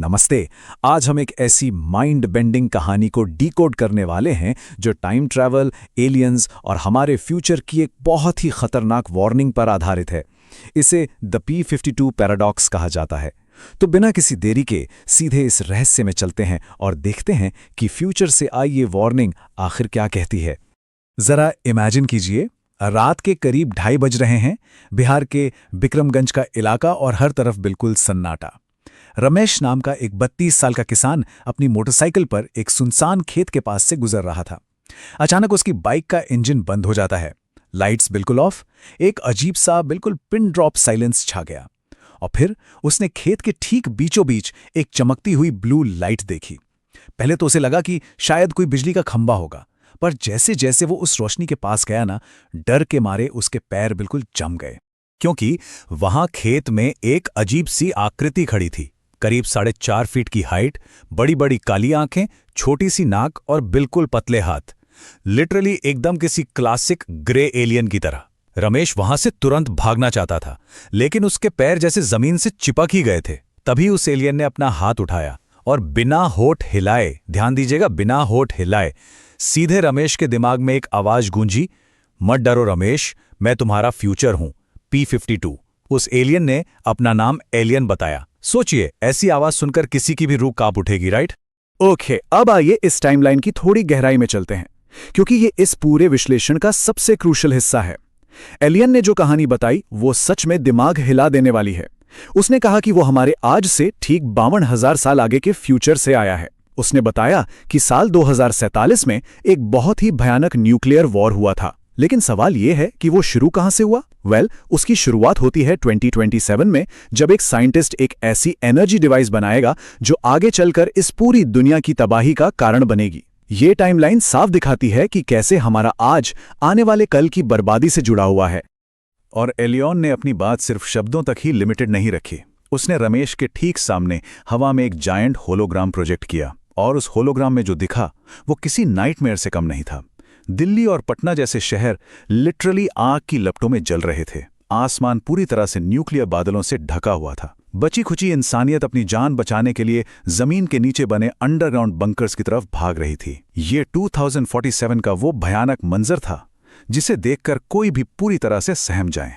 नमस्ते। आज हम एक ऐसी माइंड बेंडिंग कहानी को डीकोड करने वाले हैं जो टाइम ट्रैवल, एलियंस और हमारे फ्यूचर की एक बहुत ही खतरनाक वार्निंग पर आधारित है। इसे द P52 पैराडॉक्स कहा जाता है। तो बिना किसी देरी के सीधे इस रहस्य में चलते हैं और देखते हैं कि फ्यूचर से आई ये वार्निंग आखिर क्या कहती है। जरा इमेजिन कीजिए, रात के करीब 2:30 बज रहे हैं। बिहार के बिक्रमगंज का इलाका और हर तरफ बिल्कुल सन्नाटा। रमेश नाम का एक 32 साल का किसान अपनी मोटरसाइकिल पर एक सुनसान खेत के पास से गुजर रहा था। अचानक उसकी बाइक का इंजन बंद हो जाता है। लाइट्स बिल्कुल ऑफ। एक अजीब सा बिल्कुल पिन ड्रॉप साइलेंस छा गया। और फिर उसने खेत के ठीक बीचों बीच एक चमकती हुई ब्लू लाइट देखी। पहले तो उसे लगा कि शायद कोई बिजली का खंभा होगा, पर जैसे जैसे वो उस रोशनी के पास गया ना, डर के मारे उसके पैर बिल्कुल जम गए। क्योंकि वहां खेत में एक अजीब सी आकृति खड़ी थी। करीब 4.5 फीट की हाइट, बड़ी बड़ी काली आंखें, छोटी सी नाक और बिल्कुल पतले हाथ। लिटरली एकदम किसी क्लासिक ग्रे एलियन की तरह। रमेश वहां से तुरंत भागना चाहता था, लेकिन उसके पैर जैसे जमीन से चिपक ही गए थे। तभी उस एलियन ने अपना हाथ उठाया और बिना होठ हिलाए, ध्यान दीजिएगा, बिना होठ हिलाए सीधे रमेश के दिमाग में एक आवाज गूंजी, मत डरो रमेश, मैं तुम्हारा फ्यूचर हूं, P52। उस एलियन ने अपना नाम एलियन बताया। सोचिए, ऐसी आवाज सुनकर किसी की भी रूह कांप उठेगी, राइट? ओके, अब आइए इस टाइमलाइन की थोड़ी गहराई में चलते हैं, क्योंकि ये इस पूरे विश्लेषण का सबसे क्रूशल हिस्सा है। एलियन ने जो कहानी बताई वो सच में दिमाग हिला देने वाली है। उसने कहा कि वो हमारे आज से ठीक 52,000 साल आगे के फ्यूचर से आया है। उसने बताया कि साल 2047 में एक बहुत ही भयानक न्यूक्लियर वॉर हुआ था। लेकिन सवाल यह है कि वो शुरू कहां से हुआ? उसकी शुरुआत होती है 2027 में, जब एक साइंटिस्ट एक ऐसी एनर्जी डिवाइस बनाएगा जो आगे चलकर इस पूरी दुनिया की तबाही का कारण बनेगी। ये टाइमलाइन साफ दिखाती है कि कैसे हमारा आज आने वाले कल की बर्बादी से जुड़ा हुआ है। और एलियन ने अपनी बात सिर्फ शब्दों तक ही लिमिटेड नहीं रखी। उसने रमेश के ठीक सामने हवा में एक जायंट होलोग्राम प्रोजेक्ट किया, और उस होलोग्राम में जो दिखा वो किसी नाइटमेयर से कम नहीं था। दिल्ली और पटना जैसे शहर लिटरली आग की लपटों में जल रहे थे। आसमान पूरी तरह से न्यूक्लियर बादलों से ढका हुआ था। बची खुची इंसानियत अपनी जान बचाने के लिए जमीन के नीचे बने अंडरग्राउंड बंकर्स की तरफ भाग रही थी। ये 2047 का वो भयानक मंजर था जिसे देखकर कोई भी पूरी तरह से सहम जाए।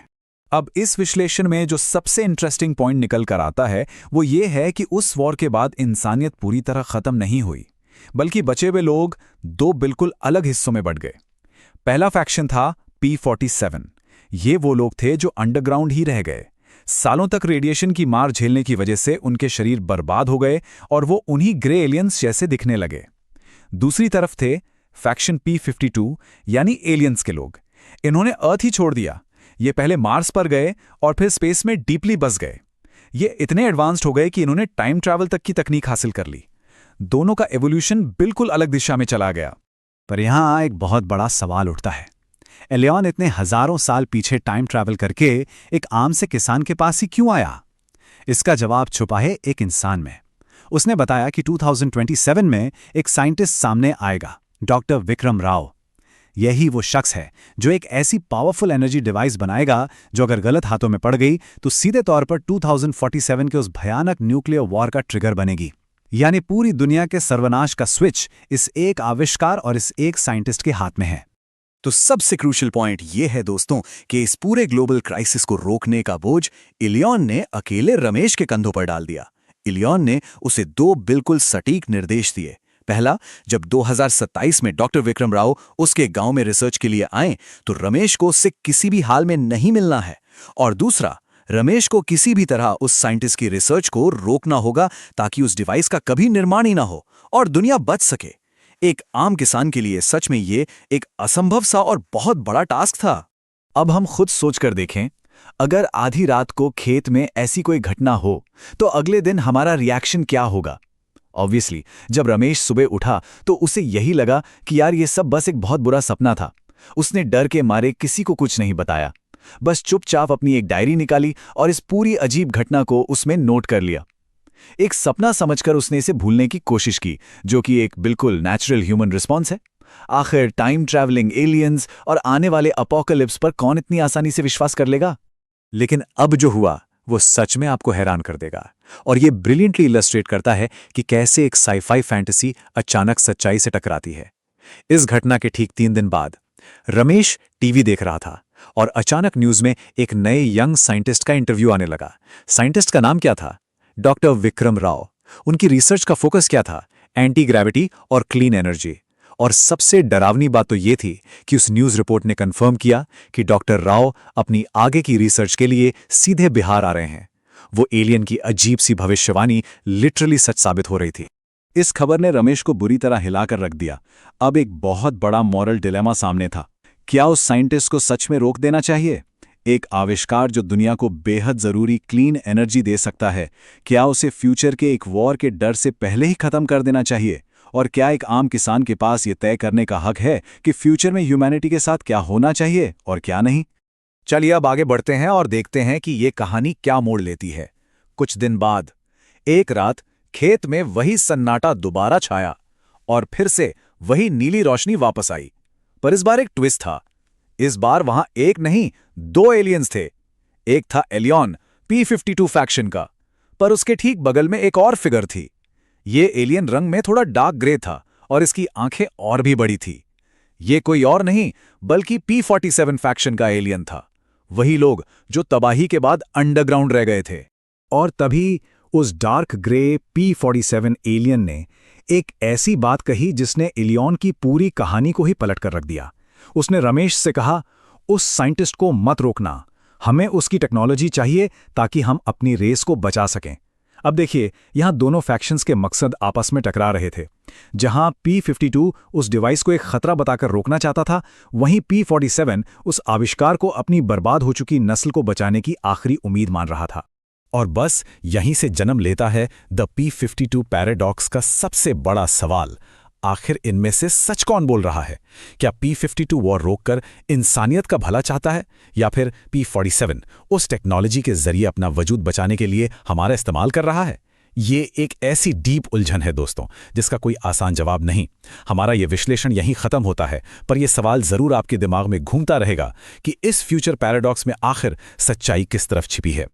अब इस विश्लेषण में जो सबसे इंटरेस्टिंग पॉइंट निकल कर आता है वो ये है कि उस वॉर के बाद इंसानियत पूरी तरह खत्म नहीं हुई, बल्कि बचे हुए लोग दो बिल्कुल अलग हिस्सों में बंट गए। पहला फैक्शन था P47। ये वो लोग थे जो अंडरग्राउंड ही रह गए। सालों तक रेडिएशन की मार झेलने की वजह से उनके शरीर बर्बाद हो गए और वो उन्हीं ग्रे एलियंस जैसे दिखने लगे। दूसरी तरफ थे फैक्शन P52, यानी एलियंस के लोग। इन्होंने अर्थ ही छोड़ दिया। ये पहले मार्स पर गए और फिर स्पेस में डीपली बस गए। ये इतने एडवांस्ड हो गए कि इन्होंने टाइम ट्रैवल तक की तकनीक हासिल कर ली। दोनों का एवोल्यूशन बिल्कुल अलग दिशा में चला गया। पर यहां एक बहुत बड़ा सवाल उठता है। एलियन इतने हजारों साल पीछे टाइम ट्रैवल करके एक आम से किसान के पास ही क्यों आया? इसका जवाब छुपा है एक इंसान में। उसने बताया कि 2027 में एक साइंटिस्ट सामने आएगा, डॉक्टर विक्रम राव। यही वो शख्स है जो एक ऐसी पावरफुल एनर्जी डिवाइस बनाएगा जो अगर गलत हाथों में पड़ गई तो सीधे तौर पर 2047 के उस भयानक न्यूक्लियर वॉर का ट्रिगर बनेगी। यानी पूरी दुनिया के सर्वनाश का स्विच इस एक आविष्कार और इस एक साइंटिस्ट के हाथ में है। तो सबसे क्रूशियल पॉइंट यह है दोस्तों कि इस पूरे ग्लोबल क्राइसिस को रोकने का बोझ एलियन ने अकेले रमेश के कंधों पर डाल दिया। एलियन ने उसे दो बिल्कुल सटीक निर्देश दिए। पहला, जब 2027 में डॉक्टर विक्रम राव उसके गांव में रिसर्च के लिए आए तो रमेश को उससे किसी भी हाल में नहीं मिलना है। और दूसरा, रमेश को किसी भी तरह उस साइंटिस्ट की रिसर्च को रोकना होगा ताकि उस डिवाइस का कभी निर्माण ही ना हो और दुनिया बच सके। एक आम किसान के लिए सच में ये एक असंभव सा और बहुत बड़ा टास्क था। अब हम खुद सोचकर देखें, अगर आधी रात को खेत में ऐसी कोई घटना हो तो अगले दिन हमारा रिएक्शन क्या होगा? ऑब्वियसली जब रमेश सुबह उठा तो उसे यही लगा कि यार ये सब बस एक बहुत बुरा सपना था। उसने डर के मारे किसी को कुछ नहीं बताया, बस चुपचाप अपनी एक डायरी निकाली और इस पूरी अजीब घटना को उसमें नोट कर लिया। एक सपना समझकर उसने इसे भूलने की कोशिश की, जो कि एक बिल्कुल नेचुरल ह्यूमन रिस्पॉन्स है। आखिर टाइम ट्रैवलिंग एलियंस और आने वाले अपोकलिप्स पर कौन इतनी आसानी से विश्वास कर लेगा? लेकिन अब जो हुआ वो सच में आपको हैरान कर देगा। और ये ब्रिलियंटली इलस्ट्रेट करता है कि कैसे एक साइफाई फैंटेसी अचानक सच्चाई से टकराती है। इस घटना के ठीक 3 दिन बाद रमेश टीवी देख रहा था और अचानक न्यूज में एक नए यंग साइंटिस्ट का इंटरव्यू आने लगा। साइंटिस्ट का नाम क्या था? डॉक्टर विक्रम राव। उनकी रिसर्च का फोकस क्या था? एंटी ग्रेविटी और क्लीन एनर्जी। और सबसे डरावनी बात तो ये थी कि उस न्यूज रिपोर्ट ने कंफर्म किया कि डॉक्टर राव अपनी आगे की रिसर्च के लिए सीधे बिहार आ रहे हैं। वो एलियन की अजीब सी भविष्यवाणी लिटरली सच साबित हो रही थी। इस खबर ने रमेश को बुरी तरह हिलाकर रख दिया। अब एक बहुत बड़ा मॉरल डिलेमा सामने था। क्या उस साइंटिस्ट को सच में रोक देना चाहिए? एक आविष्कार जो दुनिया को बेहद जरूरी क्लीन एनर्जी दे सकता है, क्या उसे फ्यूचर के एक वॉर के डर से पहले ही खत्म कर देना चाहिए? और क्या एक आम किसान के पास ये तय करने का हक है कि फ्यूचर में ह्यूमैनिटी के साथ क्या होना चाहिए और क्या नहीं? चलिए अब आगे बढ़ते हैं और देखते हैं कि ये कहानी क्या मोड़ लेती है। कुछ दिन बाद एक रात खेत में वही सन्नाटा दोबारा छाया और फिर से वही नीली रोशनी वापस आई। पर इस बार एक ट्विस्ट था। इस बार वहां एक नहीं 2 एलियंस थे। एक था एलियन P52 फैक्शन का, पर उसके ठीक बगल में एक और फिगर थी। ये एलियन रंग में थोड़ा डार्क ग्रे था और इसकी आंखें और भी बड़ी थी। ये कोई और नहीं बल्कि P47 फैक्शन का एलियन था। वही लोग जो तबाही के बाद अंडरग्राउंड रह गए थे। और तभी उस डार्क ग्रे P47 एलियन ने एक ऐसी बात कही जिसने एलियन की पूरी कहानी को ही पलट कर रख दिया। उसने रमेश से कहा, उस साइंटिस्ट को मत रोकना, हमें उसकी टेक्नोलॉजी चाहिए ताकि हम अपनी रेस को बचा सकें। अब देखिए, यहां दोनों फैक्शंस के मकसद आपस में टकरा रहे थे। जहां P52 उस डिवाइस को एक खतरा बताकर रोकना चाहता था, वहीं P47 उस आविष्कार को अपनी बर्बाद हो चुकी नस्ल को बचाने की आखिरी उम्मीद मान रहा था। और बस यहीं से जन्म लेता है द P52 पैराडॉक्स का सबसे बड़ा सवाल। आखिर इनमें से सच कौन बोल रहा है? क्या P52 वॉर रोककर इंसानियत का भला चाहता है, या फिर P47 उस टेक्नोलॉजी के जरिए अपना वजूद बचाने के लिए हमारा इस्तेमाल कर रहा है? ये एक ऐसी डीप उलझन है दोस्तों, जिसका कोई आसान जवाब नहीं। हमारा ये विश्लेषण यहीं खत्म होता है, पर यह सवाल जरूर आपके दिमाग में घूमता रहेगा कि इस फ्यूचर पैराडॉक्स में आखिर सच्चाई किस तरफ छिपी है।